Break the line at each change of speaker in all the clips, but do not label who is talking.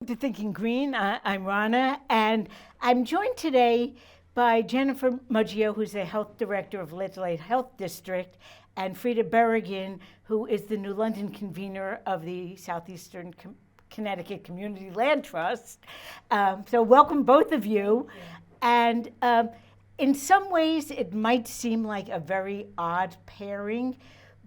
To Thinking Green. I'm Rana, and I'm joined today by Jennifer Muggeo, who's the health director of Ledgely Health District, and Frida Berrigan, who is the New London convener of the Southeastern Connecticut Community Land Trust. So welcome both of you. And in some ways, it might seem like a very odd pairing,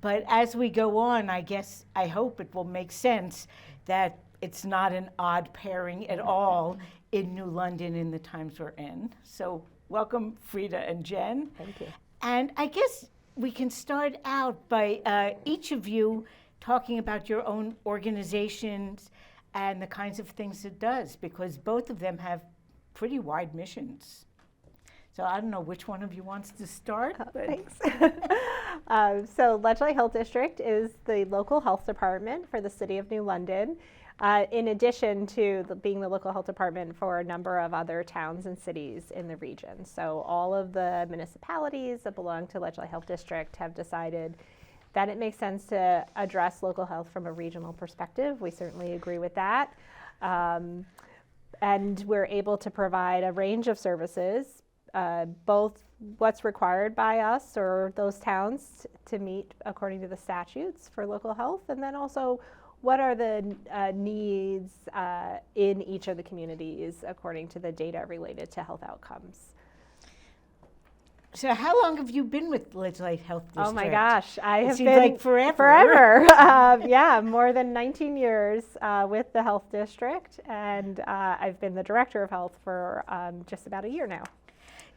but as we go on, I hope it will make sense that it's not an odd pairing at all in New London in the times we're in. So welcome, Frida and Jen.
Thank you.
And I guess we can start out by each of you talking about your own organizations and the kinds of things it does, because both of them have pretty wide missions. So I don't know which one of you wants to start.
Thanks. So Ledgely Health District is the local health department for the City of New London, in addition to being the local health department for a number of other towns and cities in the region. So all of the municipalities that belong to Ledgely Health District have decided that it makes sense to address local health from a regional perspective. We certainly agree with that. And we're able to provide a range of services, both what's required by us or those towns to meet according to the statutes for local health, and then also what are the needs in each of the communities according to the data related to health outcomes.
So how long have you been with Ledgely Health District?
Oh my gosh, I have
seems
been
like forever.
Yeah, more than 19 years with the health district, and I've been the director of health for just about a year now.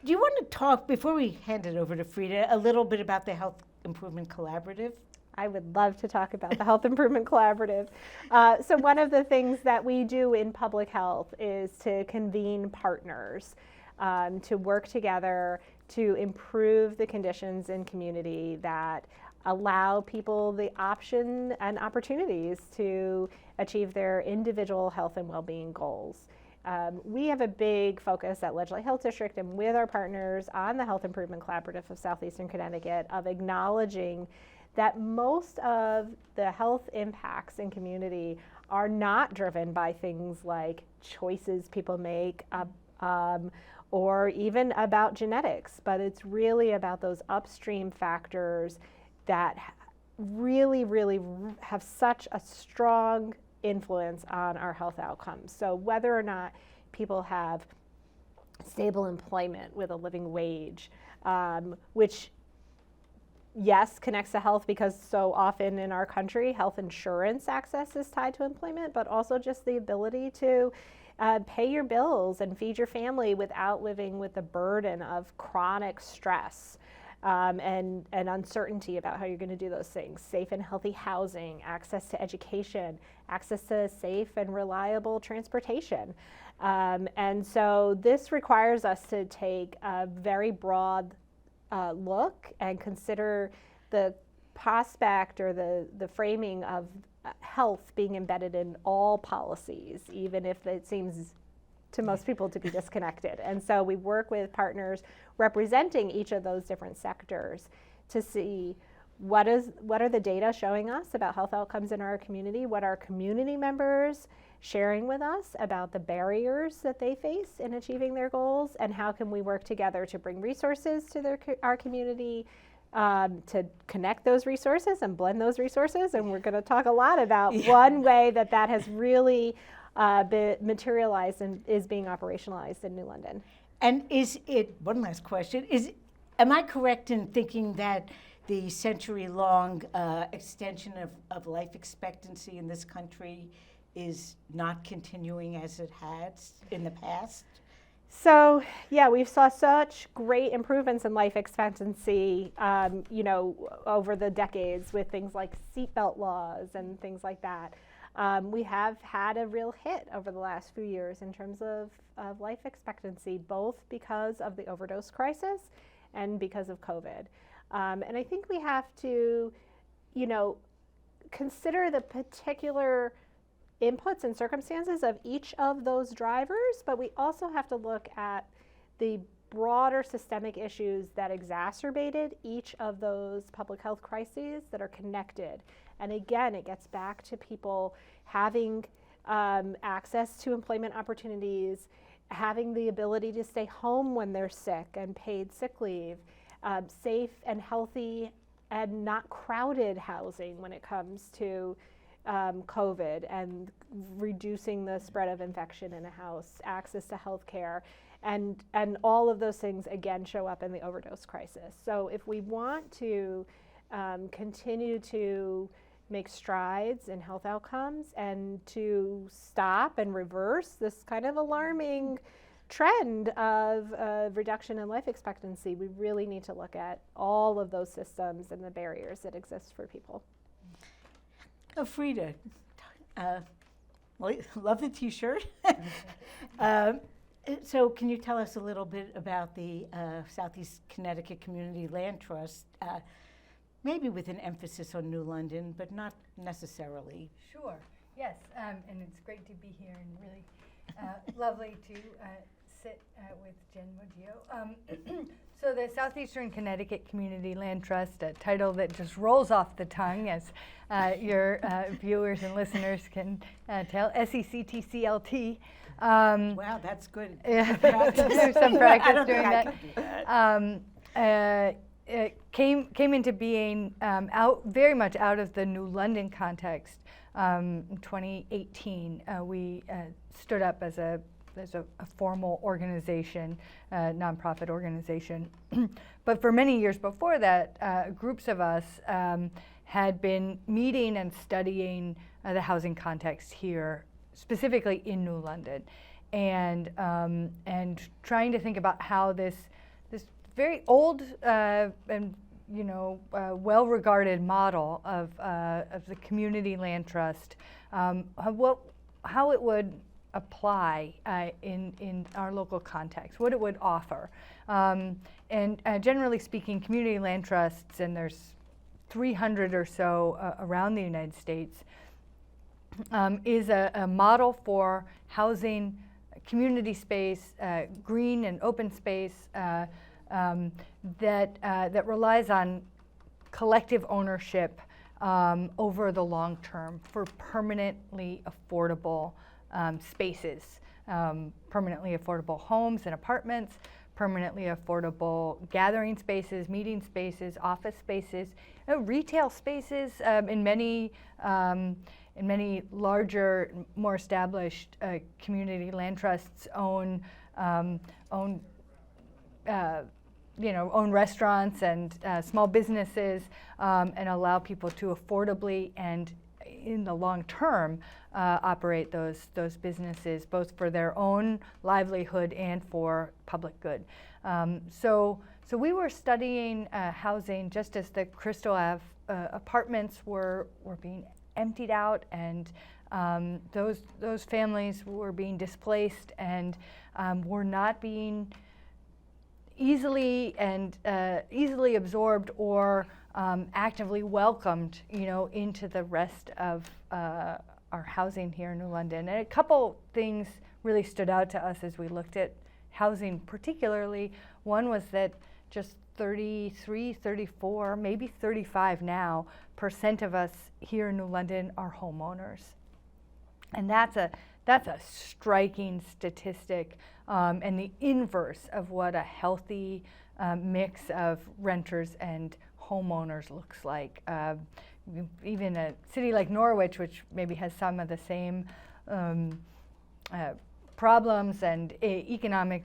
Do you want to talk, before we hand it over to Frida, a little bit about the Health Improvement Collaborative?
I would love to talk about the Health Improvement Collaborative. So one of the things that we do in public health is to convene partners to work together to improve the conditions in community that allow people the option and opportunities to achieve their individual health and well-being goals. We have a big focus at Ledgely Health District and with our partners on the Health Improvement Collaborative of Southeastern Connecticut of acknowledging that most of the health impacts in community are not driven by things like choices people make or even about genetics, but it's really about those upstream factors that really, really have such a strong influence on our health outcomes. So whether or not people have stable employment with a living wage, which yes, connects to health because so often in our country, health insurance access is tied to employment, but also just the ability to pay your bills and feed your family without living with the burden of chronic stress and uncertainty about how you're going to do those things. Safe and healthy housing, access to education, access to safe and reliable transportation. And so this requires us to take a very broad look and consider the prospect or the framing of health being embedded in all policies, even if it seems to most people to be disconnected. And so we work with partners representing each of those different sectors to see what are the data showing us about health outcomes in our community, what are community members sharing with us about the barriers that they face in achieving their goals, and how can we work together to bring resources to our community, to connect those resources and blend those resources. And we're going to talk a lot about one way that has really been materialized and is being operationalized in New London.
And is it, one last question, Am I correct in thinking that the century-long extension of life expectancy in this country is not continuing as it has in the past?
So, yeah, we've saw such great improvements in life expectancy, over the decades with things like seatbelt laws and things like that. We have had a real hit over the last few years in terms of life expectancy, both because of the overdose crisis and because of COVID. And I think we have to, consider the particular inputs and circumstances of each of those drivers, but we also have to look at the broader systemic issues that exacerbated each of those public health crises that are connected. And again, it gets back to people having access to employment opportunities, having the ability to stay home when they're sick and paid sick leave, safe and healthy and not crowded housing when it comes to COVID and reducing the spread of infection in a house, access to health care, and all of those things again show up in the overdose crisis. So if we want to continue to make strides in health outcomes and to stop and reverse this kind of alarming trend of reduction in life expectancy, we really need to look at all of those systems and the barriers that exist for people.
Oh, Frida, love the T-shirt. So can you tell us a little bit about the Southeast Connecticut Community Land Trust, maybe with an emphasis on New London, but not necessarily?
Sure, yes, and it's great to be here and really lovely to sit with Jen Muggeo. So the Southeastern Connecticut Community Land Trust, a title that just rolls off the tongue, as your viewers and listeners can tell, SECTCLT.
Wow, that's good.
There's some practice doing that. It came into being very much out of the New London context. In 2018, we stood up as a formal organization, nonprofit organization. But for many years before that, groups of us had been meeting and studying the housing context here, specifically in New London, and trying to think about how this very old and well-regarded model of the community land trust, how it would apply in our local context, what it would offer. And generally speaking, community land trusts, and there's 300 or so around the United States, is a model for housing, community space, green and open space that relies on collective ownership over the long term for permanently affordable spaces, permanently affordable homes and apartments, permanently affordable gathering spaces, meeting spaces, office spaces, retail spaces. In many larger, more established community land trusts own restaurants and small businesses, and allow people to affordably and in the long term operate those businesses, both for their own livelihood and for public good. So we were studying housing just as the Crystal Ave apartments were being emptied out, and those families were being displaced and were not being easily absorbed or actively welcomed, into the rest of our housing here in New London. And a couple things really stood out to us as we looked at housing particularly. One was that just 33, 34, maybe 35 now % of us here in New London are homeowners. And that's a striking statistic, and the inverse of what a healthy mix of renters and homeowners looks like. Even a city like Norwich, which maybe has some of the same problems and economic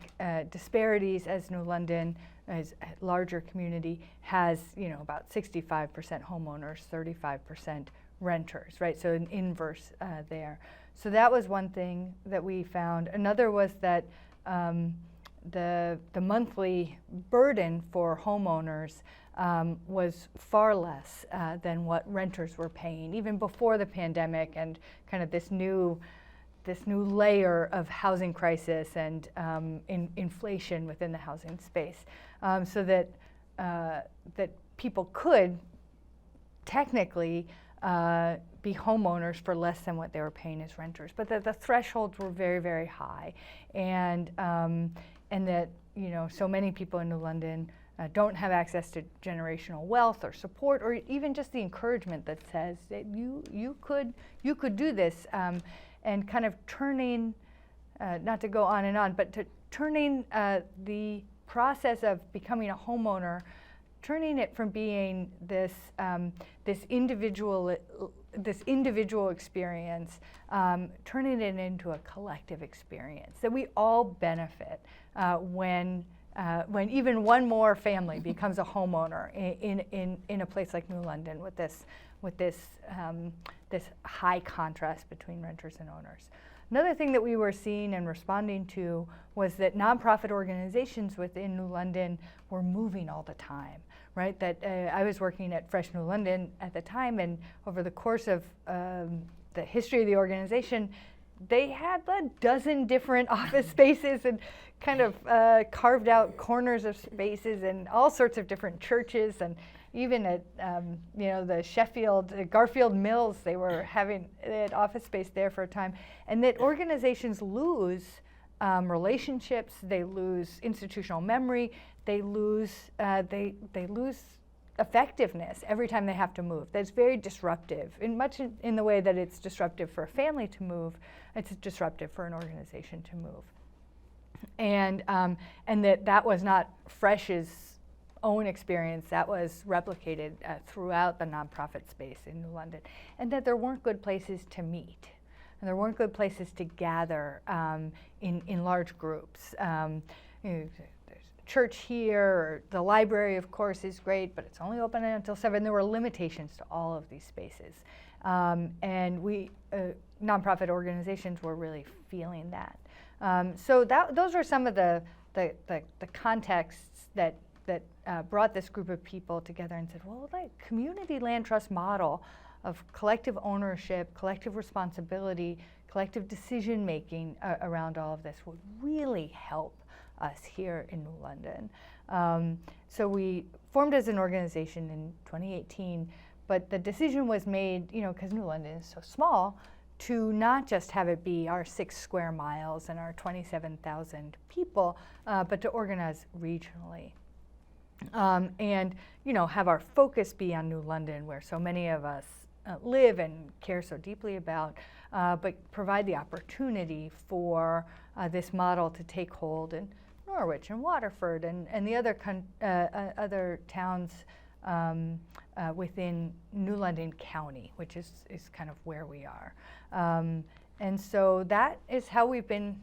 disparities as New London, is a larger community, has about 65% homeowners, 35% renters, right? So an inverse there. So that was one thing that we found. Another was that the monthly burden for homeowners was far less than what renters were paying, even before the pandemic and kind of this new layer of housing crisis and inflation within the housing space, so that people could technically be homeowners for less than what they were paying as renters, but that the thresholds were very, very high, and that so many people in New London don't have access to generational wealth or support, or even just the encouragement that says that you could do this, and kind of turning, not to go on and on, but turning the process of becoming a homeowner, turning it from being this individual experience, turning it into a collective experience that we all benefit when even one more family becomes a homeowner in a place like New London with this high contrast between renters and owners. Another thing that we were seeing and responding to was that nonprofit organizations within New London were moving all the time, right? That I was working at Fresh New London at the time, and over the course of the history of the organization, they had a dozen different office spaces and kind of carved out corners of spaces and all sorts of different churches, and even at the Garfield Mills, they had office space there for a time, and that organizations lose relationships, they lose institutional memory, they lose effectiveness every time they have to move. That's very disruptive, much in the way that it's disruptive for a family to move. It's disruptive for an organization to move, and that was not Fresh's own experience. That was replicated throughout the nonprofit space in New London, and that there weren't good places to meet, and there weren't good places to gather in large groups. There's church here, or the library, of course, is great, but it's only open until 7. There were limitations to all of these spaces, and we nonprofit organizations were really feeling that. So those are some of the contexts that brought this group of people together and said, well, the community land trust model of collective ownership, collective responsibility, collective decision making around all of this would really help us here in New London. So we formed as an organization in 2018, but the decision was made, because New London is so small, to not just have it be our 6 square miles and our 27,000 people, but to organize regionally. And have our focus be on New London, where so many of us live and care so deeply about, but provide the opportunity for this model to take hold in Norwich and Waterford and the other towns within New London County, which is kind of where we are. And so that is how we've been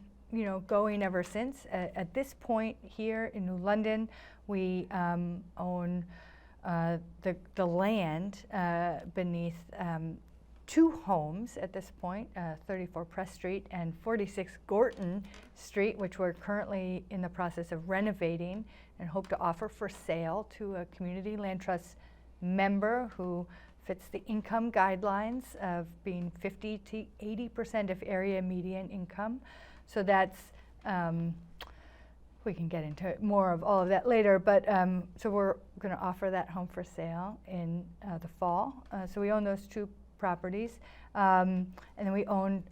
going ever since. At this point here in New London, we own the land beneath 2 homes at this point, 34 Press Street and 46 Gorton Street, which we're currently in the process of renovating and hope to offer for sale to a community land trust member who fits the income guidelines of being 50 to 80% of area median income. So that's, we can get into more of all of that later, but so we're going to offer that home for sale in the fall. So we own those 2 properties, and then we own,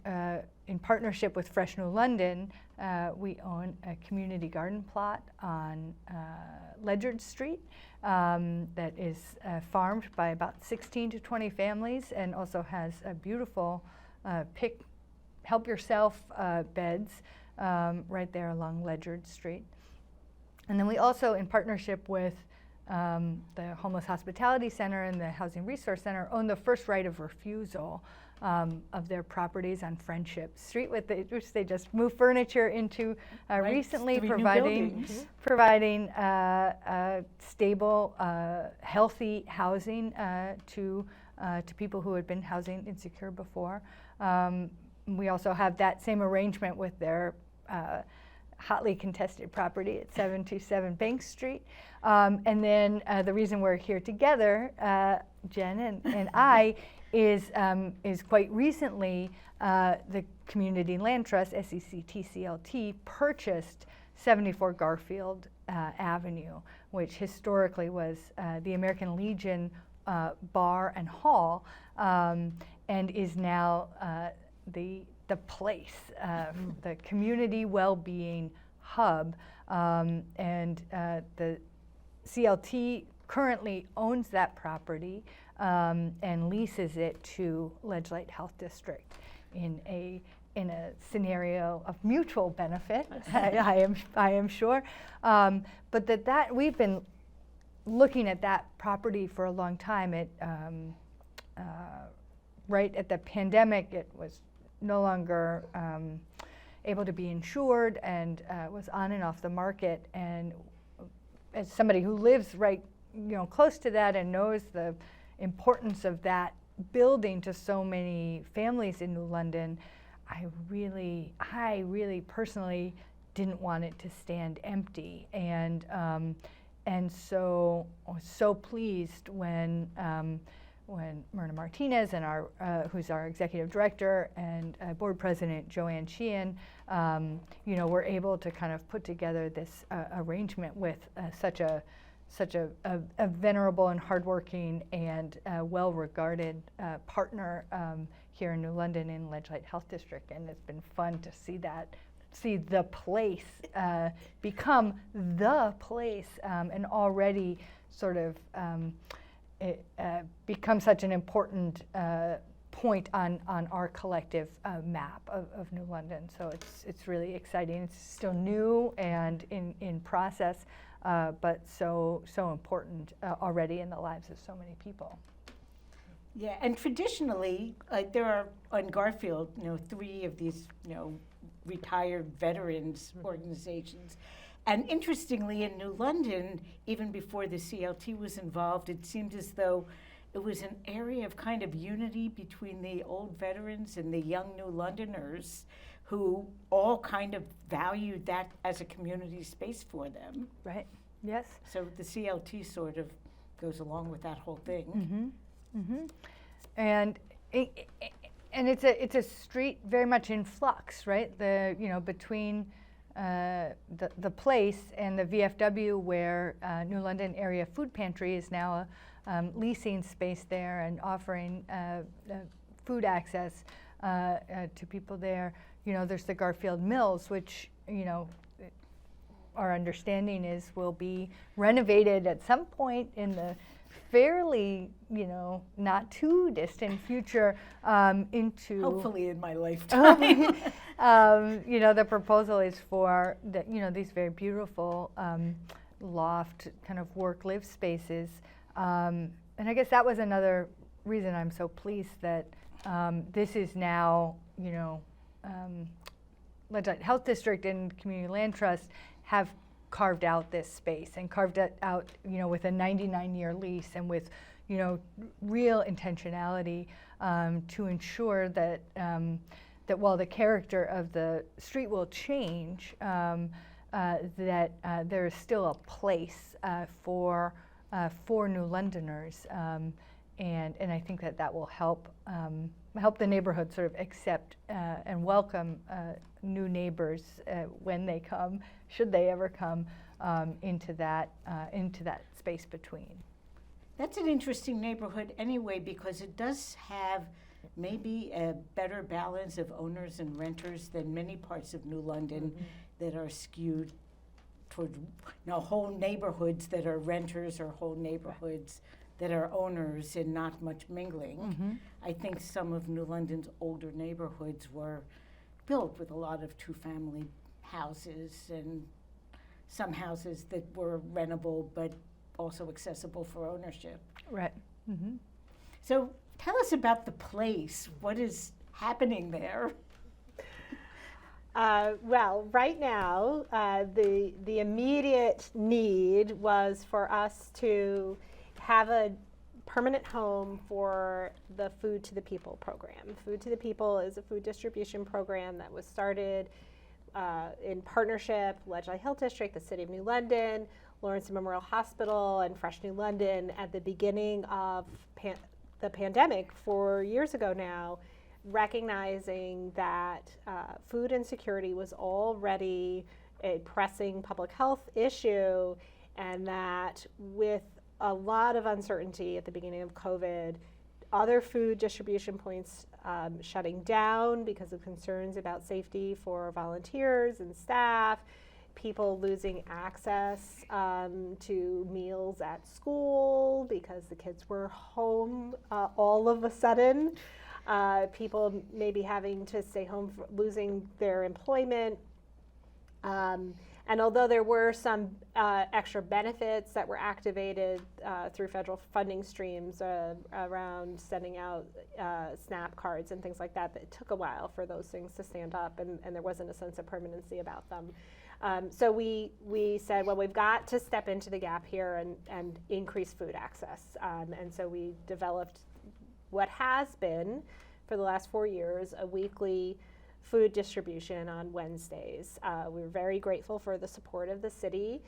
in partnership with Fresh New London, we own a community garden plot on Ledyard Street that is farmed by about 16 to 20 families, and also has a beautiful help yourself beds right there along Ledyard Street. And then we also, in partnership with the Homeless Hospitality Center and the Housing Resource Center own the first right of refusal of their properties on Friendship Street, which they just moved furniture into recently,
3 new
providing
buildings.
providing stable, healthy housing to people who had been housing insecure before. We also have that same arrangement with their hotly contested property at 727 Bank Street. And then the reason we're here together, Jen and I, is quite recently the Community Land Trust, SECTCLT, purchased 74 Garfield Avenue, which historically was the American Legion bar and hall, and is now the place, the community well-being hub, and the CLT currently owns that property and leases it to Ledgelight Health District in a scenario of mutual benefit. I am sure, but that we've been looking at that property for a long time. It right at the pandemic, it was no longer able to be insured and was on and off the market. And as somebody who lives right, close to that and knows the importance of that building to so many families in New London, I really personally didn't want it to stand empty. And so I was so pleased when Myrna Martinez and who's our executive director and board president Joanne Sheehan, were able to kind of put together this arrangement with such a venerable and hardworking and well-regarded partner here in New London in Ledgelight Health District, and it's been fun to see the place become the place, and already sort of become such an important point on our collective map of New London. So it's really exciting. It's still new and in process, but so important already in the lives of so many people.
Yeah, and traditionally, there are on Garfield, 3 of these, retired veterans organizations. And interestingly, in New London, even before the CLT was involved, it seemed as though it was an area of kind of unity between the old veterans and the young New Londoners, who all kind of valued that as a community space for them.
Right. Yes.
So the CLT sort of goes along with that whole thing.
Mm-hmm. Mm-hmm. And it's a street very much in flux, right? Between the place and the VFW, where New London Area Food Pantry is now leasing space there and offering food access to people there. There's the Garfield Mills, which our understanding is will be renovated at some point in the fairly, not too distant future into.
Hopefully in my lifetime.
The proposal is for these very beautiful loft kind of work-live spaces, and I guess that was another reason I'm so pleased that this is now Ledgelight Health District and Community Land Trust have carved out this space and carved it out, with a 99-year lease and with, real intentionality to ensure that that while the character of the street will change, that there is still a place for New Londoners, and I think that will help the neighborhood sort of accept and welcome new neighbors when they come, should they ever come, into that space between.
That's an interesting neighborhood anyway, because it does have maybe a better balance of owners and renters than many parts of New London that are skewed toward whole neighborhoods that are renters or whole neighborhoods that are owners and not much mingling.
Mm-hmm.
I think some of New London's older neighborhoods were built with a lot of 2-family houses and some houses that were rentable but also accessible for ownership.
Right. Mm-hmm.
So tell us about the place. What is happening there?
Well, right now, the immediate need was for us to have a permanent home for the Food to the People program. Food to the People is a food distribution program that was started in partnership, Ledgely Health District, the City of New London, Lawrence Memorial Hospital, and Fresh New London at the beginning of the pandemic 4 years ago now, recognizing that food insecurity was already a pressing public health issue, and that with a lot of uncertainty at the beginning of COVID, other food distribution points shutting down because of concerns about safety for volunteers and staff, people losing access to meals at school because the kids were home all of a sudden, people maybe having to stay home, losing their employment. And although there were some extra benefits that were activated through federal funding streams around sending out SNAP cards and things like that, it took a while for those things to stand up, and there wasn't a sense of permanency about them. So we said, well, we've got to step into the gap here and increase food access. And so we developed what has been, for the last 4 years, a weekly food distribution on Wednesdays. We were very grateful for the support of the city,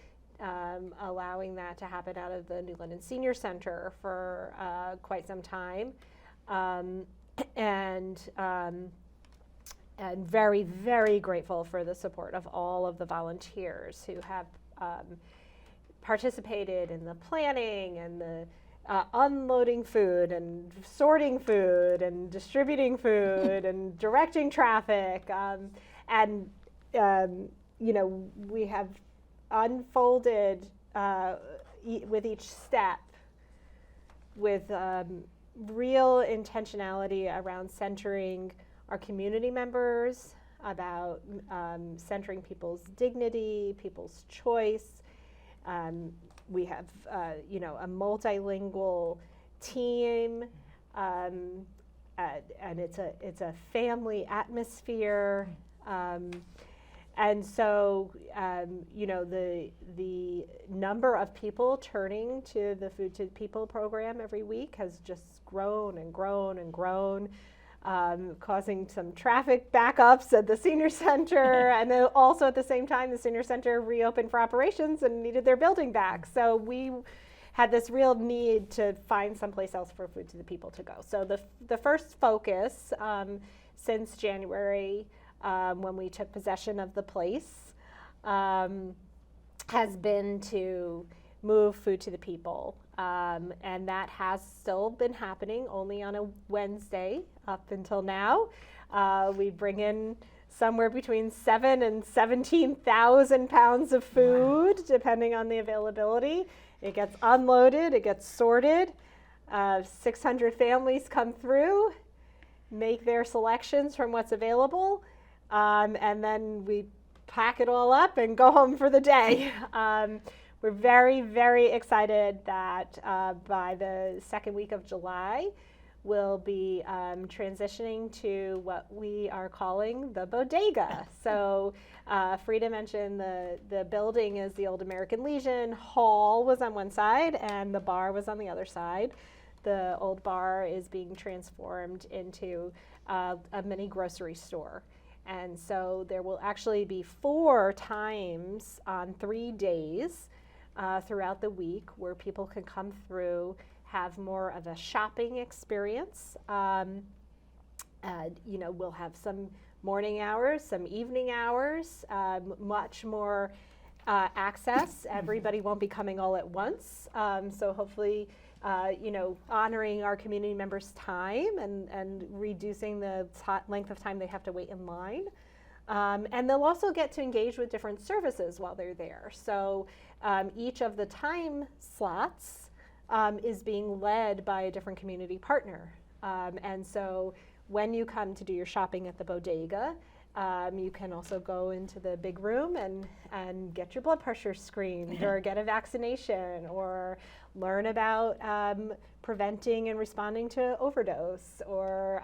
allowing that to happen out of the New London Senior Center for quite some time. And very, very grateful for the support of all of the volunteers who have participated in the planning and the unloading food and sorting food and distributing food and directing traffic. We have unfolded with each step with real intentionality around centering our community members, about centering people's dignity, people's choice. We have, a multilingual team, and it's a family atmosphere, and so the number of people turning to the Food to People program every week has just grown and grown and grown. Causing some traffic backups at the senior center, and then also at the same time the senior center reopened for operations and needed their building back. So we had this real need to find someplace else for Food to the People to go. So the first focus since January, when we took possession of the place, has been to move Food to the People. And that has still been happening only on a Wednesday up until now. We bring in somewhere between 7,000 and 17,000 pounds of food, wow, depending on the availability. It gets unloaded, it gets sorted. 600 families come through, make their selections from what's available, and then we pack it all up and go home for the day. We're very, very excited that by the second week of July, we'll be transitioning to what we are calling the bodega. So Frida mentioned the building is the old American Legion. Hall was on one side and the bar was on the other side. The old bar is being transformed into a mini grocery store. And so there will actually be 4 times on 3 days throughout the week where people can come through, have more of a shopping experience. We'll have some morning hours, some evening hours, much more access. Everybody won't be coming all at once. So hopefully, honoring our community members' time and reducing the length of time they have to wait in line. And they'll also get to engage with different services while they're there. So each of the time slots is being led by a different community partner. And so when you come to do your shopping at the bodega, You can also go into the big room and get your blood pressure screened or get a vaccination or learn about preventing and responding to overdose or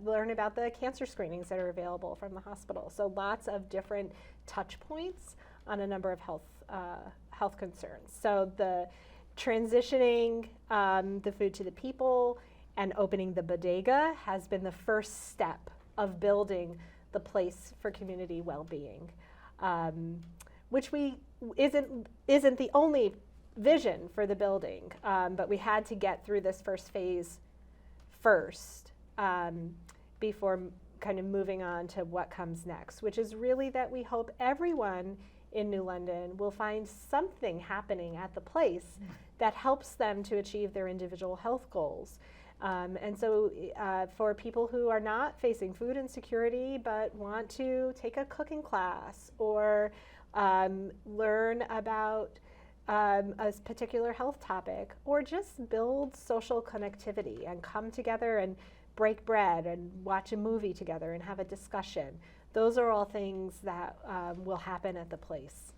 learn about the cancer screenings that are available from the hospital. So lots of different touch points on a number of health concerns. So the transitioning the food to the people and opening the bodega has been the first step of building the place for community well-being, which isn't the only vision for the building, but we had to get through this first phase first before kind of moving on to what comes next, which is really that we hope everyone in New London will find something happening at the place that helps them to achieve their individual health goals. And so for people who are not facing food insecurity but want to take a cooking class or learn about a particular health topic or just build social connectivity and come together and break bread and watch a movie together and have a discussion, those are all things that will happen at the place.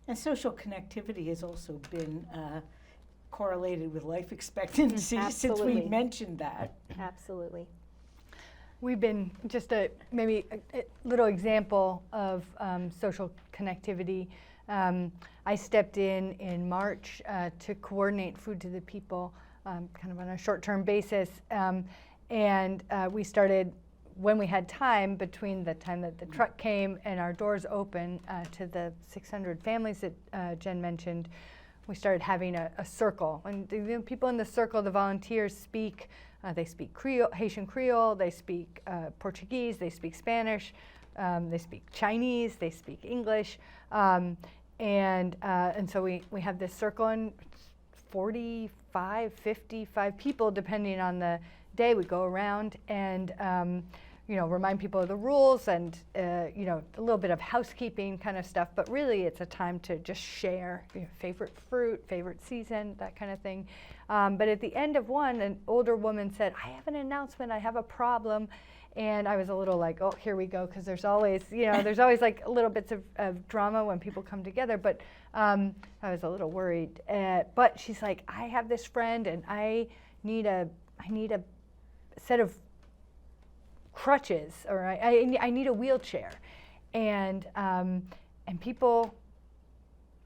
And social connectivity has also been correlated with life expectancy since we mentioned that.
Absolutely.
We've been just maybe a little example of social connectivity. I stepped in March to coordinate Food to the People kind of on a short-term basis. And we started when we had time between the time that the truck came and our doors open to the 600 families that Jen mentioned. We started having a circle, and the people in the circle, the volunteers speak. They speak Creole, Haitian Creole. They speak Portuguese. They speak Spanish. They speak Chinese. They speak English, and so we have this circle, and 45, 55 people, depending on the day. We go around and remind people of the rules and, a little bit of housekeeping kind of stuff, but really it's a time to just share favorite fruit, favorite season, that kind of thing. But at the end of one, an older woman said, "I have an announcement, I have a problem." And I was a little like, oh, here we go, because there's always like little bits of drama when people come together, but I was a little worried. But she's like, "I have this friend and I need a set of crutches, or I need a wheelchair," and people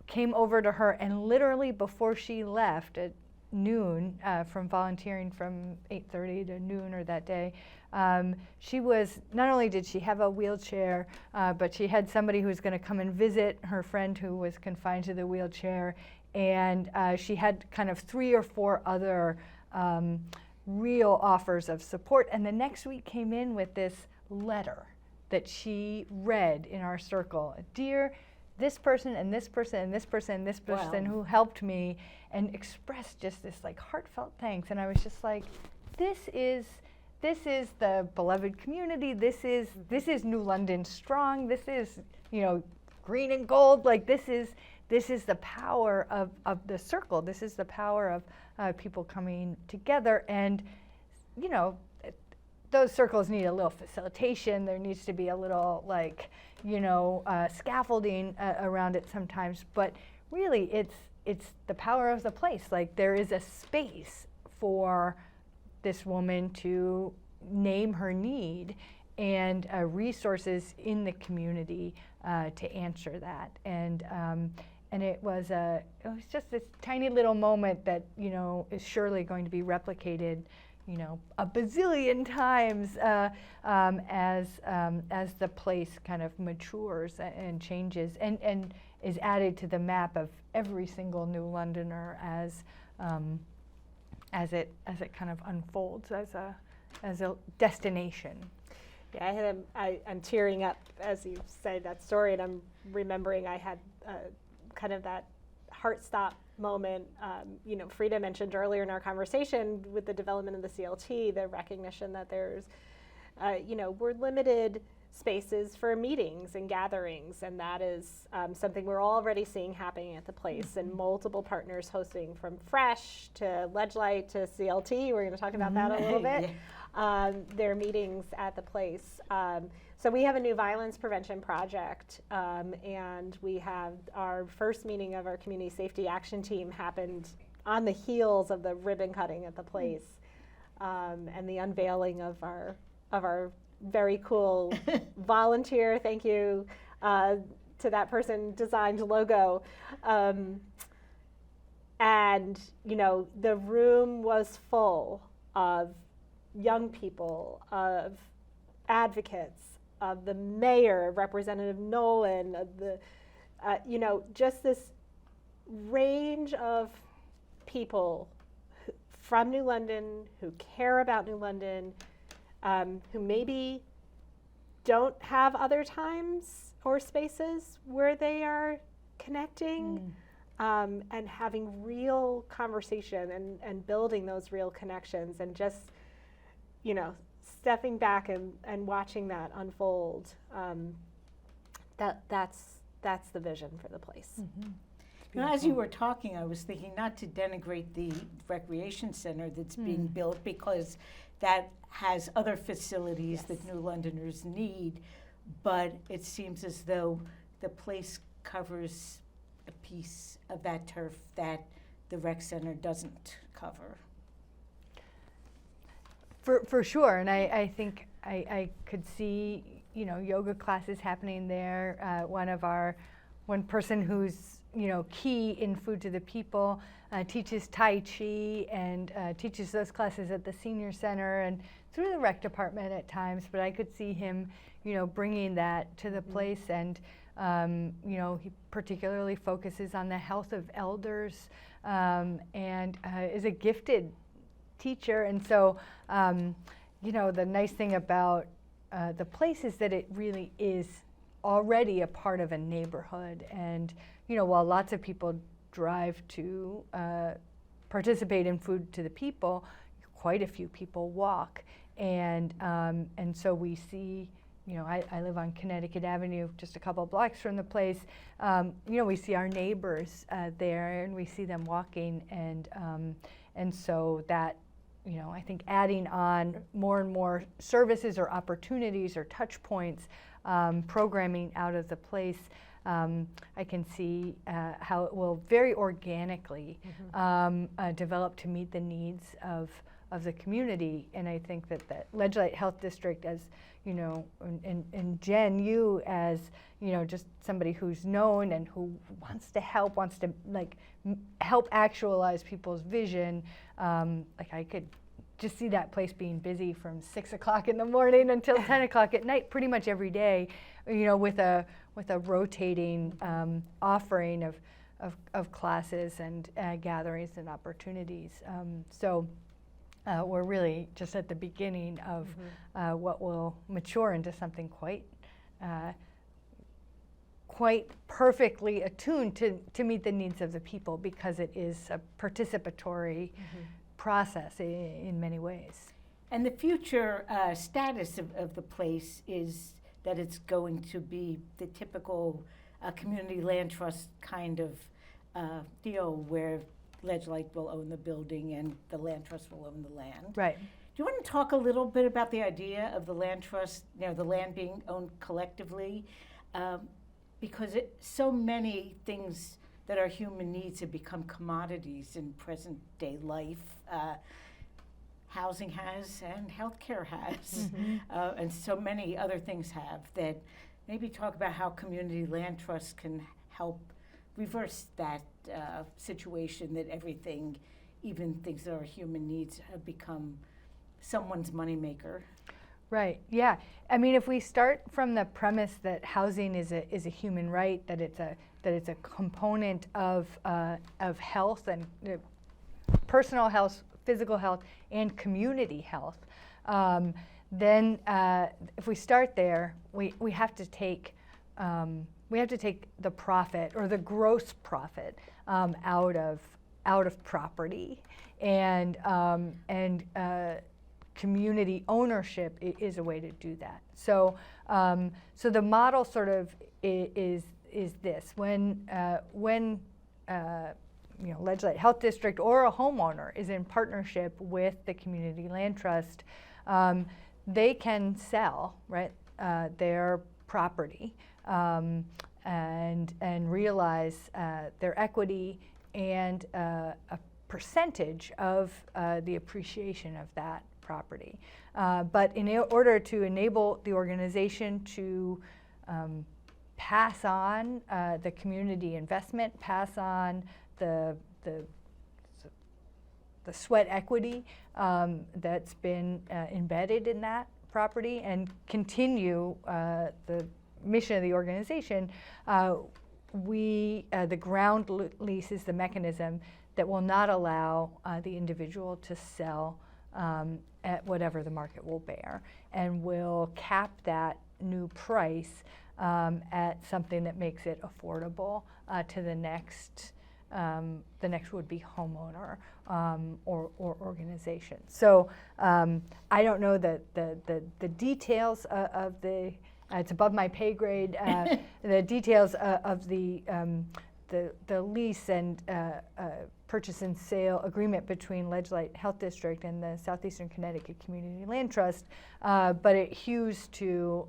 came over to her, and literally before she left at noon from volunteering from 8:30 to noon or that day, she was, not only did she have a wheelchair, but she had somebody who was going to come and visit her friend who was confined to the wheelchair, and she had kind of 3 or 4 other real offers of support. And the next week came in with this letter that she read in our circle. "Dear this person and this person and this person and this person who helped me," and expressed just this like heartfelt thanks. And I was just like, this is the beloved community. This is New London strong. This is, green and gold. Like this is the power of the circle. This is the power of people coming together. And, those circles need a little facilitation. There needs to be a little scaffolding around it sometimes. But really, it's the power of the place. Like there is a space for this woman to name her need, and resources in the community to answer that. And it was just this tiny little moment that is surely going to be replicated a bazillion times as the place kind of matures and changes and is added to the map of every single New Londoner as it kind of unfolds as a destination.
Yeah, I'm tearing up as you say that story, and I'm remembering I had kind of that heart stop moment. Frida mentioned earlier in our conversation with the development of the CLT, the recognition that there's, we're limited spaces for meetings and gatherings, and that is something we're already seeing happening at the place, and multiple partners hosting, from Fresh to Ledgelight to CLT. We're going to talk about that a little bit. Their meetings at the place. So we have a new violence prevention project, and we have our first meeting of our community safety action team happened on the heels of the ribbon cutting at the place, and the unveiling of our very cool volunteer, thank you to that person, designed logo. And, you know, the room was full of young people, of advocates, of the mayor, Representative Nolan, of the, you know, just this range of people from New London who care about New London, who maybe don't have other times or spaces where they are connecting, and having real conversation and building those real connections, and just, you know, stepping back and watching that unfold. That's the vision for the place.
Mm-hmm. You know, as you were talking, I was thinking not to denigrate the recreation center that's being built, because that has other facilities that New Londoners need, but it seems as though the place covers a piece of that turf that the rec center doesn't cover.
For sure, and I think I could see, you know, yoga classes happening there. One person who's, you know, key in Food to the People teaches Tai Chi and teaches those classes at the senior center and through the rec department at times, but I could see him, you know, bringing that to the place, and you know, he particularly focuses on the health of elders, and is a gifted teacher. And so, you know, the nice thing about the place is that it really is already a part of a neighborhood. And, you know, while lots of people drive to participate in Food to the People, quite a few people walk. And so we see, you know, I live on Connecticut Avenue, just a couple blocks from the place. You know, we see our neighbors there, and we see them walking, and so that, you know, I think adding on more and more services or opportunities or touch points, programming out of the place, I can see how it will very organically develop to meet the needs of the community. And I think that the Ledgelight Health District, as you know, and Jen, you as, you know, just somebody who's known and who wants to help, help actualize people's vision. Like, I could just see that place being busy from 6 o'clock in the morning until 10 o'clock at night, pretty much every day, you know, with a rotating offering of classes and gatherings and opportunities. So we're really just at the beginning of what will mature into something quite perfectly attuned to meet the needs of the people, because it is a participatory process in many ways.
And the future status of the place is that it's going to be the typical community land trust kind of deal, where Ledgelight will own the building and the land trust will own the land.
Right.
Do you want to talk a little bit about the idea of the land trust, you know, the land being owned collectively? Because so many things that are human needs have become commodities in present day life. Housing has, and healthcare has, and so many other things have. That maybe talk about how community land trusts can help reverse that situation, that everything, even things that are human needs, have become someone's moneymaker.
Right. Yeah. I mean, if we start from the premise that housing is a human right, that it's a component of health and personal health, physical health, and community health, then if we start there, we have to take the profit, or the gross profit, out of property, and community ownership is a way to do that. So so the model sort of is this: when you know, Ledgelight Health District or a homeowner is in partnership with the Community Land Trust, they can sell, right, their property and realize their equity and a percentage of the appreciation of that property. But in order to enable the organization to pass on the community investment, pass on the sweat equity that's been embedded in that property, and continue the mission of the organization, the ground lease is the mechanism that will not allow the individual to sell at whatever the market will bear, and will cap that new price at something that makes it affordable to the next would-be homeowner or organization. So I don't know the details of the. It's above my pay grade. The details of the lease and purchase and sale agreement between Ledgelight Health District and the Southeastern Connecticut Community Land Trust, but it hews to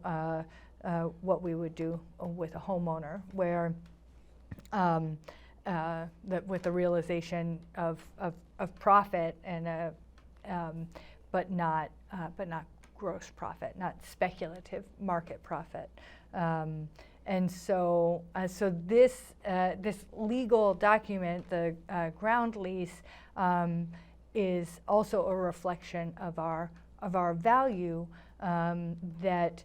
what we would do with a homeowner, where with the realization of profit and but not gross profit, not speculative market profit. And so this legal document, the ground lease, is also a reflection of our value that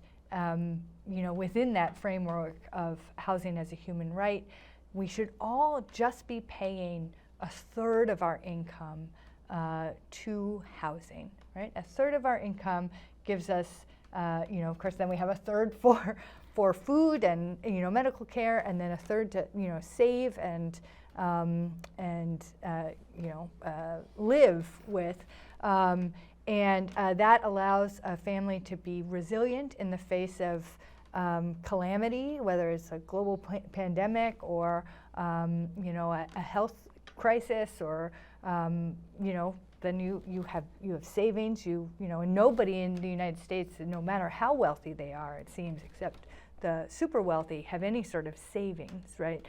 within that framework of housing as a human right, we should all just be paying a third of our income to housing, right? A third of our income gives us, of course, then we have a third for food and medical care, and then a third to save and live with, and that allows a family to be resilient in the face of calamity, whether it's a global pandemic or a health crisis, or then you have savings. And nobody in the United States, no matter how wealthy they are, it seems, except the super wealthy, have any sort of savings, right?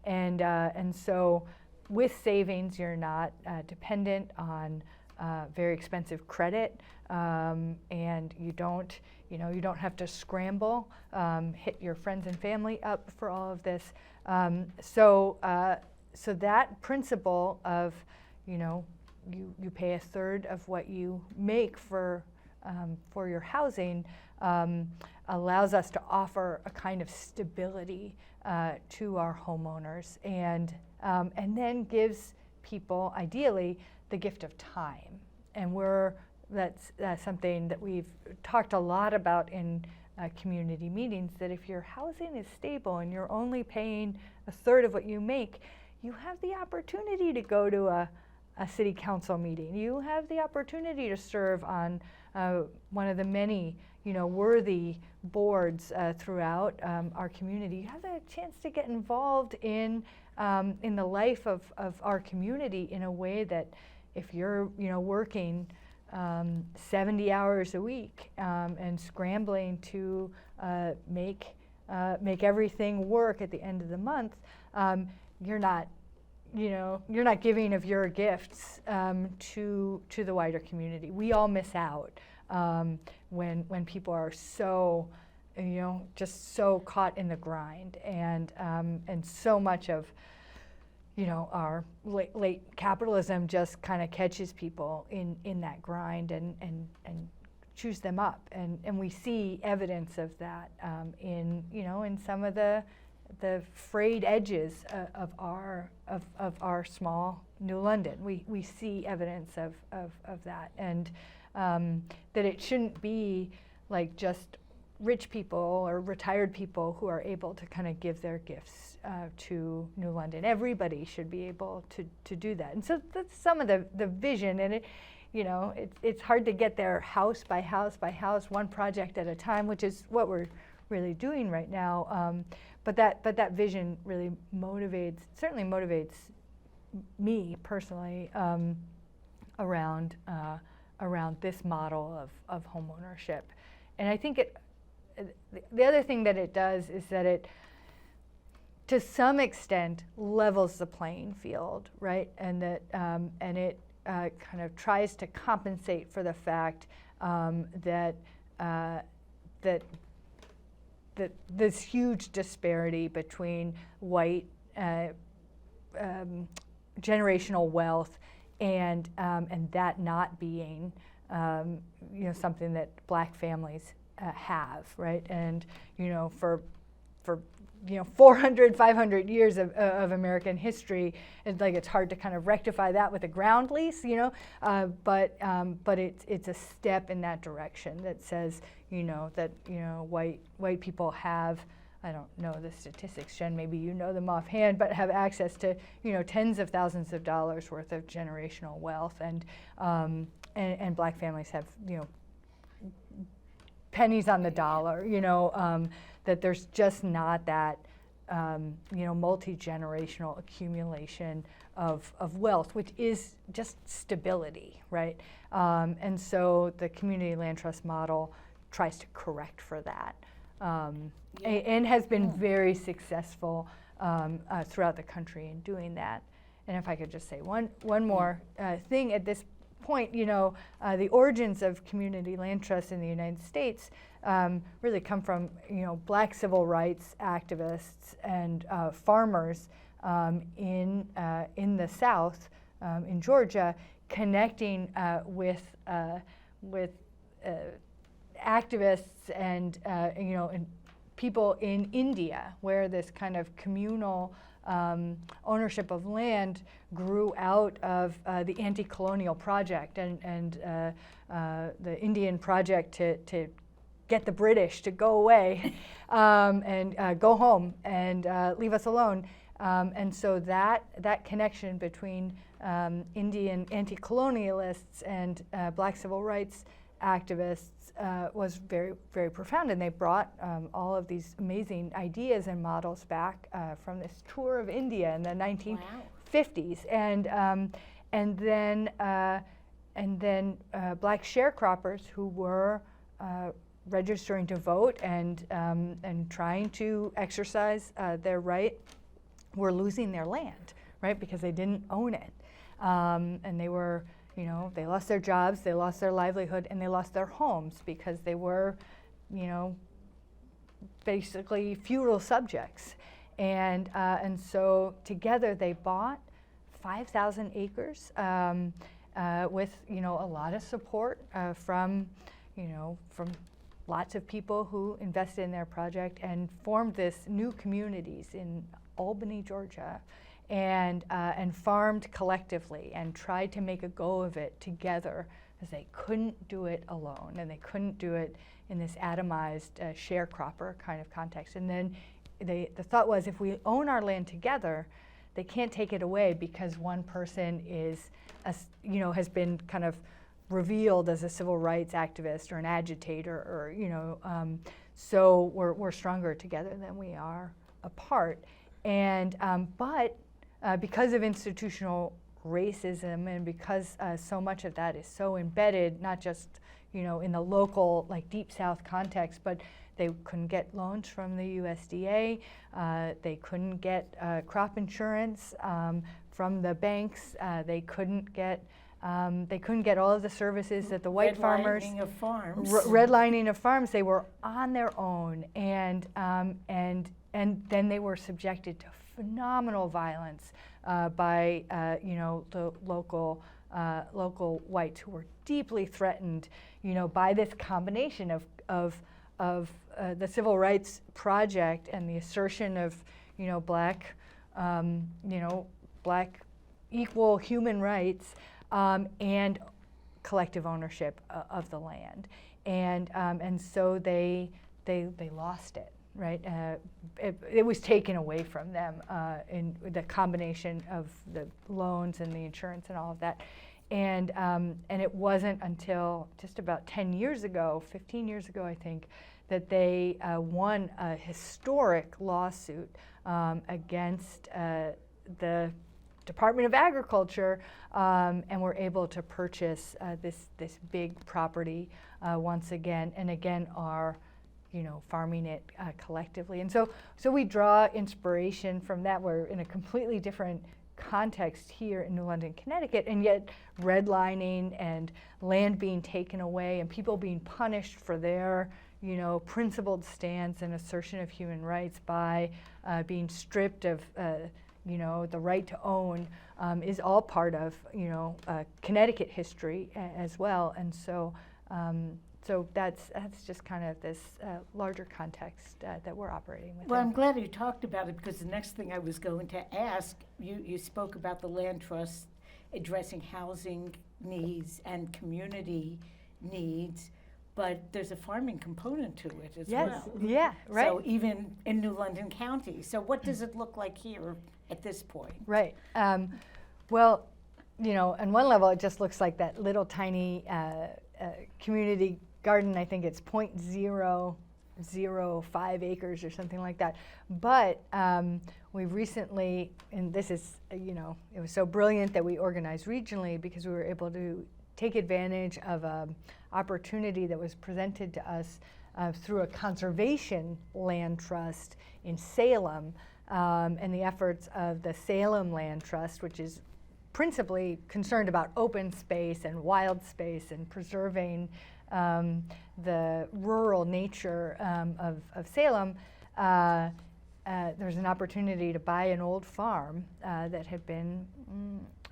And so with savings, you're not dependent on very expensive credit, and you don't have to scramble, hit your friends and family up for all of this. So that principle of, you pay a third of what you make for your housing allows us to offer a kind of stability to our homeowners, and then gives people, ideally, the gift of time. And that's something that we've talked a lot about in community meetings, that if your housing is stable and you're only paying a third of what you make, you have the opportunity to go to a city council meeting. You have the opportunity to serve on one of the many worthy boards throughout our community. You have the chance to get involved in the life of our community in a way that, if you're working 70 hours a week and scrambling to make everything work at the end of the month, you're not giving of your gifts to the wider community. We all miss out when people are so just so caught in the grind, and so much of our late capitalism just kind of catches people in that grind and chews them up, and we see evidence of that in some of the frayed edges of our small New London. We see evidence of that, and that it shouldn't be like just rich people or retired people who are able to kind of give their gifts to New London. Everybody should be able to do that. And so that's some of the vision, and it's hard to get there house by house by house, one project at a time, which is what we're really doing right now. But that vision really certainly motivates me personally around this model of homeownership. And I think the other thing that it does is that it, to some extent, levels the playing field, right? And that and it kind of tries to compensate for the fact that this huge disparity between white generational wealth and that not being something that black families have, right? And for 400, 500 years of American history, it's hard to kind of rectify that with a ground lease, but it's a step in that direction that says, that white people have, I don't know the statistics, Jen, maybe you know them offhand, but have access to tens of thousands of dollars worth of generational wealth, and black families have pennies on the dollar, that there's just not that multi-generational accumulation of wealth, which is just stability, right? And so the community land trust model tries to correct for that, and has been very successful throughout the country in doing that. And if I could just say one more thing at this point, the origins of community land trusts in the United States really come from black civil rights activists and farmers in the South, in Georgia, connecting with activists and and people in India, where this kind of communal ownership of land grew out of the anti-colonial project and the Indian project to get the British to go away and go home and leave us alone. And so that connection between Indian anti-colonialists and black civil rights activists was very, very profound, and they brought all of these amazing ideas and models back from this tour of India in the 1950s, and then black sharecroppers who were registering to vote and trying to exercise their right were losing their land, right, because they didn't own it, and they were. They lost their jobs, they lost their livelihood, and they lost their homes because they were, basically feudal subjects. And so together they bought 5,000 acres with, a lot of support from lots of people who invested in their project, and formed this new communities in Albany, Georgia. And farmed collectively and tried to make a go of it together, because they couldn't do it alone, and they couldn't do it in this atomized sharecropper kind of context. And then the thought was, if we own our land together, they can't take it away because one person is, has been kind of revealed as a civil rights activist or an agitator, or so we're stronger together than we are apart. And but because of institutional racism, and because so much of that is so embedded, not just in the local, like Deep South context, but they couldn't get loans from the USDA, they couldn't get crop insurance from the banks, they couldn't get all of the services that the white farmers.
Redlining of farms.
Redlining of farms. They were on their own, and then they were subjected to phenomenal violence by the local whites, who were deeply threatened, by this combination of the civil rights project and the assertion of black equal human rights and collective ownership of the land, and so they lost it. Right, it was taken away from them in the combination of the loans and the insurance and all of that, and it wasn't until just about 10 years ago, 15 years ago, I think, that they won a historic lawsuit against the Department of Agriculture, and were able to purchase this big property once again, and again are farming it collectively. And so we draw inspiration from that. We're in a completely different context here in New London, Connecticut, and yet redlining and land being taken away and people being punished for their principled stance and assertion of human rights by being stripped of the right to own is all part of Connecticut history as well. And so that's just kind of this larger context that we're operating within.
Well, I'm glad you talked about it, because the next thing I was going to ask, you spoke about the land trust addressing housing needs and community needs, but there's a farming component to it as well.
Yeah, right.
So even in New London County. So what does it look like here at this point?
Right. Well, on one level, it just looks like that little tiny community garden. I think it's 0.005 acres or something like that. But we recently, and this is, it was so brilliant that we organized regionally, because we were able to take advantage of an opportunity that was presented to us through a conservation land trust in Salem, and the efforts of the Salem Land Trust, which is principally concerned about open space and wild space and preserving the rural nature of Salem. There's an opportunity to buy an old farm that had been,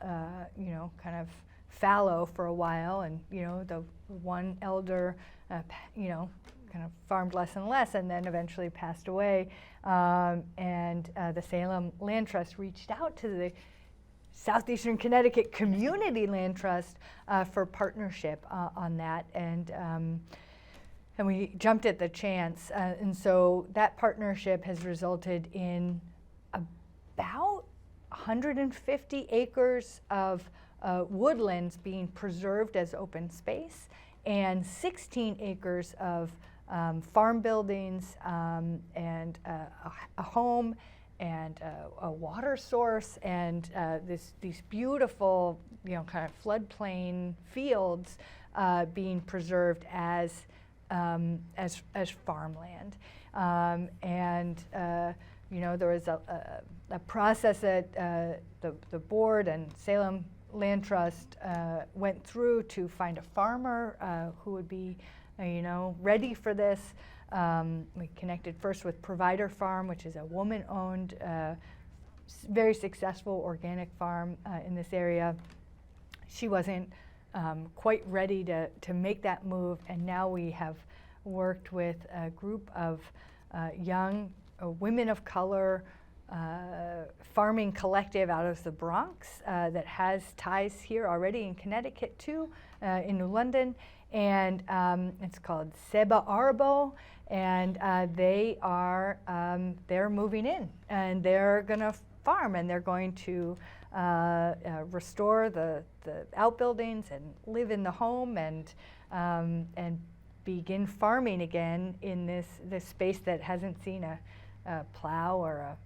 kind of fallow for a while, and the one elder, kind of farmed less and less, and then eventually passed away. And the Salem Land Trust reached out to the Southeastern Connecticut Community Land Trust for partnership on that, and we jumped at the chance, and so that partnership has resulted in about 150 acres of woodlands being preserved as open space, and 16 acres of farm buildings and a home and a water source, and these beautiful, kind of floodplain fields being preserved as farmland. There was a process that the board and Salem Land Trust went through to find a farmer who would be, ready for this. We connected first with Provider Farm, which is a woman-owned, very successful organic farm in this area. She wasn't quite ready to make that move, and now we have worked with a group of young women of color farming collective out of the Bronx that has ties here already in Connecticut too, in New London, and it's called Seba Arbo, and they're moving in, and they're gonna farm, and they're going to restore the outbuildings and live in the home, and begin farming again in this space that hasn't seen a plow or a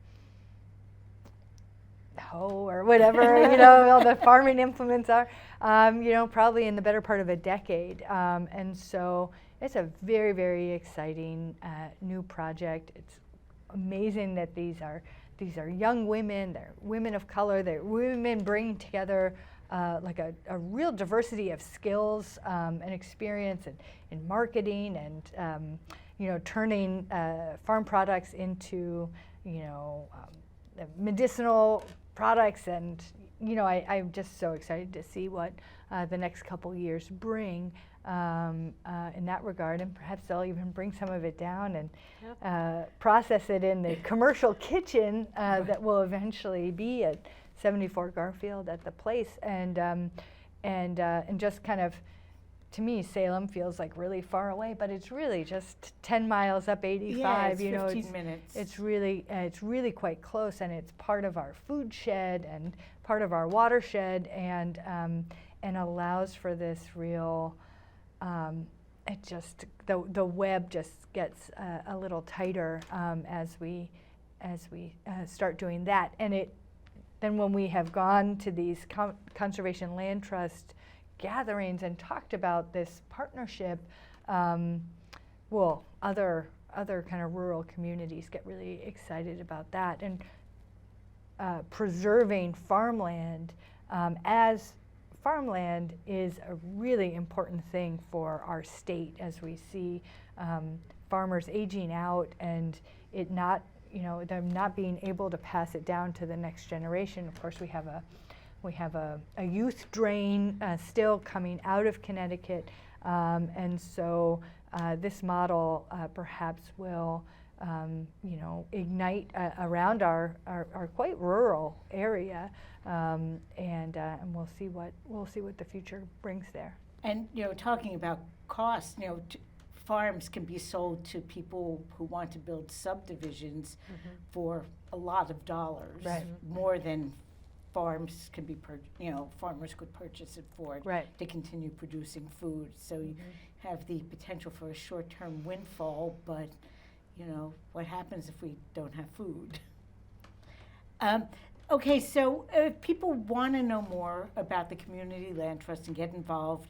hoe or whatever, all the farming implements are, probably in the better part of a decade. And so it's a very, very exciting new project. It's amazing that these are young women, they're women of color, they're women bringing together like a real diversity of skills and experience in marketing, and turning farm products into medicinal products, and I'm just so excited to see what the next couple years bring in that regard, and perhaps they'll even bring some of it down and process it in the commercial kitchen that will eventually be at 74 Garfield at the place, and just kind of, to me, Salem feels like really far away, but it's really just 10 miles up 85.
Yeah, it's 15 minutes.
It's really quite close, and it's part of our food shed and part of our watershed, and allows for this real. It just the web just gets a little tighter as we start doing that, and then when we have gone to these conservation land trust gatherings and talked about this partnership, other other kind of rural communities get really excited about that. And preserving farmland as farmland is a really important thing for our state as we see farmers aging out and it not, them not being able to pass it down to the next generation. Of course, we have a youth drain still coming out of Connecticut, and so this model perhaps will ignite around our quite rural area, and we'll see what the future brings there.
And talking about cost, farms can be sold to people who want to build subdivisions for a lot of dollars,
Right.
more than farms can be farmers could purchase it for it
Right.
to continue producing food. So you have the potential for a short-term windfall, but what happens if we don't have food? Okay, so if people want to know more about the Community Land Trust and get involved,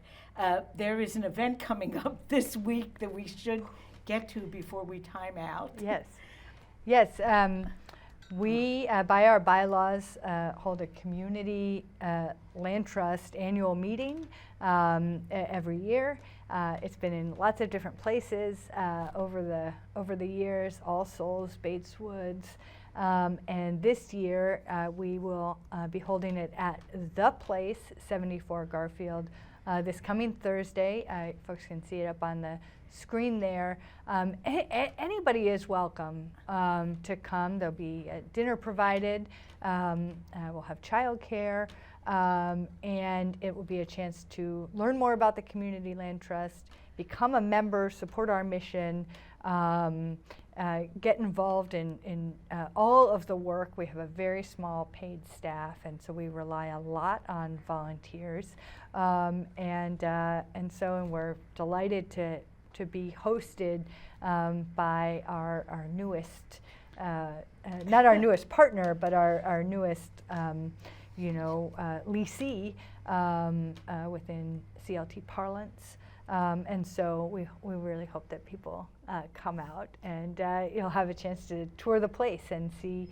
there is an event coming up this week that we should get to before we time out.
Yes. We, by our bylaws, hold a Community Land Trust annual meeting every year. It's been in lots of different places over the years, All Souls, Bates Woods, and this year we will be holding it at The Place, 74 Garfield, this coming Thursday. Folks can see it up on the screen there. Anybody is welcome to come. There'll be dinner provided. We'll have childcare, and it will be a chance to learn more about the Community Land Trust, become a member, support our mission, get involved in all of the work. We have a very small paid staff, and so we rely a lot on volunteers, and we're delighted to be hosted by our newest, not our newest partner, but our newest, leasee within CLT parlance. And so we really hope that people come out and you'll have a chance to tour the place and see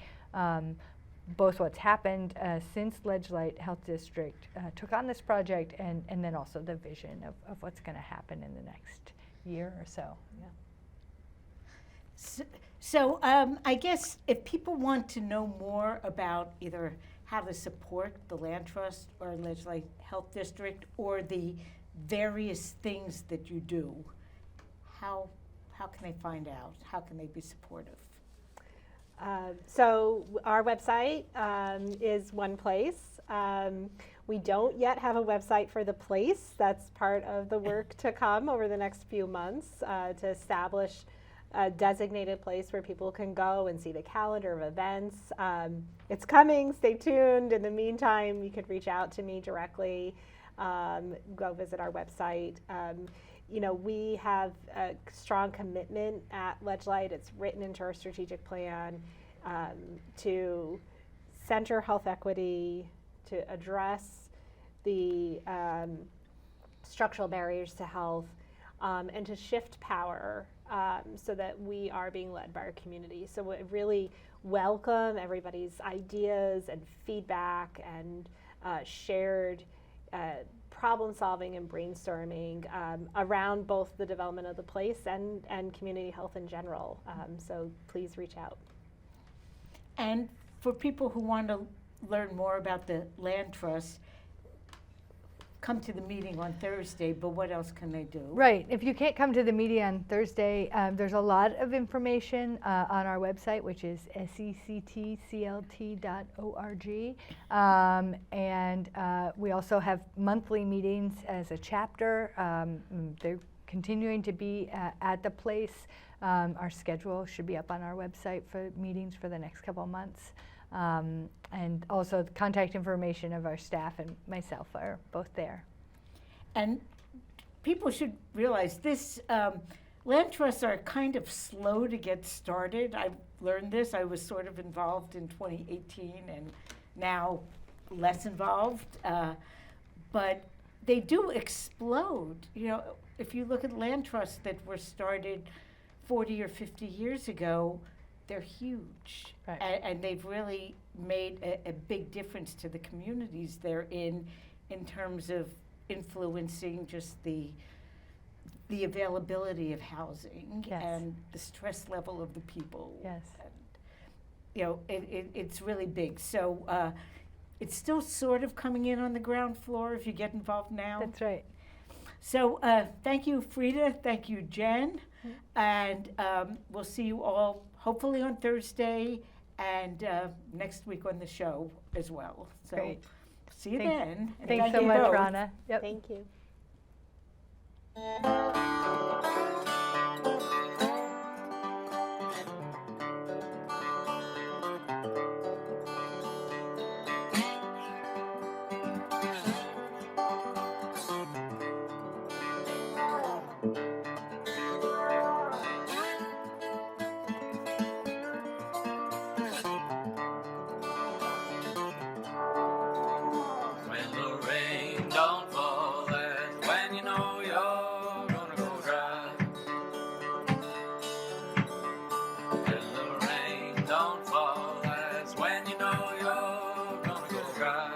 both what's happened since Ledgelight Health District took on this project and then also the vision of what's going to happen in the next year or so. Yeah.
So I guess if people want to know more about either how to support the Land Trust or Ledgelight Health District or the various things that you do, how can they find out? How can they be supportive?
So our website is one place. We don't yet have a website for the place. That's part of the work to come over the next few months to establish a designated place where people can go and see the calendar of events. It's coming, stay tuned. In the meantime, you could reach out to me directly, go visit our website. We have a strong commitment at Ledgelight. It's written into our strategic plan to center health equity, to address the structural barriers to health, and to shift power so that we are being led by our community. So we really welcome everybody's ideas and feedback and shared problem solving and brainstorming around both the development of the place and community health in general. So please reach out.
And for people who want to learn more about the Land Trust, come to the meeting on Thursday, but what else can they do?
Right. If you can't come to the meeting on Thursday, there's a lot of information on our website, which is sectclt.org. And we also have monthly meetings as a chapter. They're continuing to be at the place. Our schedule should be up on our website for meetings for the next couple of months. And also the contact information of our staff and myself are both there.
And people should realize this, land trusts are kind of slow to get started. I've learned this. I was sort of involved in 2018 and now less involved. But they do explode. If you look at land trusts that were started 40 or 50 years ago, they're huge.
Right.
And they've really made a big difference to the communities they're in terms of influencing just the availability of housing
Yes.
and the stress level of the people.
Yes.
And, you know, it's really big. So it's still sort of coming in on the ground floor if you get involved now.
That's right.
So thank you, Frida. Thank you, Jen. And we'll see you all hopefully on Thursday and next week on the show as well. So
Great.
see you
Thanks-
then. And
Thanks
thank
so
you
much,
both.
Rana. Yep.
Thank you.
When the rain don't fall, that's when you know you're gonna go dry. When the rain don't fall, that's when you know you're gonna go dry.